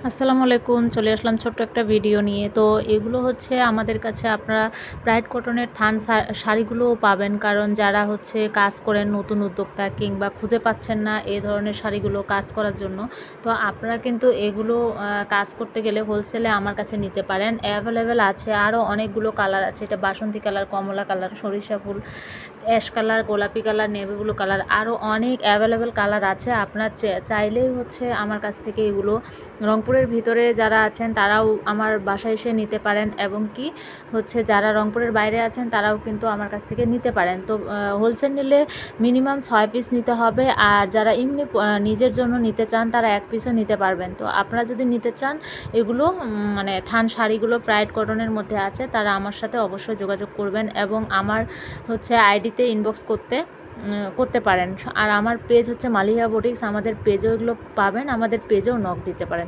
আসসালামু আলাইকুম। চলে আসলাম ছোট্ট একটা ভিডিও নিয়ে। তো এগুলো হচ্ছে আমাদের কাছে আপনারা ব্রাইট কটনের থান শাড়িগুলোও পাবেন। কারণ যারা হচ্ছে কাজ করেন, নতুন উদ্যোক্তা কিংবা খুঁজে পাচ্ছেন না এই ধরনের শাড়িগুলো কাজ করার জন্য, তো আপনারা কিন্তু এগুলো কাজ করতে গেলে হোলসেলে আমার কাছে নিতে পারেন। অ্যাভেলেবেল আছে, আরও অনেকগুলো কালার আছে। এটা বাসন্তী কালার, কমলা কালার, সরিষা ফুল, অ্যাশ কালার, গোলাপি কালার, নেভি ব্লু কালার, আরও অনেক অ্যাভেলেবেল কালার আছে। আপনার চাইলেই হচ্ছে আমার কাছ থেকে এগুলো রংপুরের ভিতরে যারা আছেন তারাও আমার বাসায় এসে নিতে পারেন, এবং কি হচ্ছে যারা রংপুরের বাইরে আছেন তারাও কিন্তু আমার কাছ থেকে নিতে পারেন। তো হোলসেল নিলে মিনিমাম 6 পিস নিতে হবে, আর যারা এমনি নিজের জন্য নিতে চান তারা 1 পিসও নিতে পারবেন। তো আপনারা যদি নিতে চান এগুলো মানে থান শাড়িগুলো ব্রাইট কটনের মধ্যে আছে, তারা আমার সাথে অবশ্যই যোগাযোগ করবেন এবং আমার হচ্ছে আইডিতে ইনবক্স করতে পারেন। আর আমার পেজ হচ্ছে মালিহা বুটিক্স, আমাদের পেজেও এগুলো পাবেন, আমাদের পেজেও নক দিতে পারেন।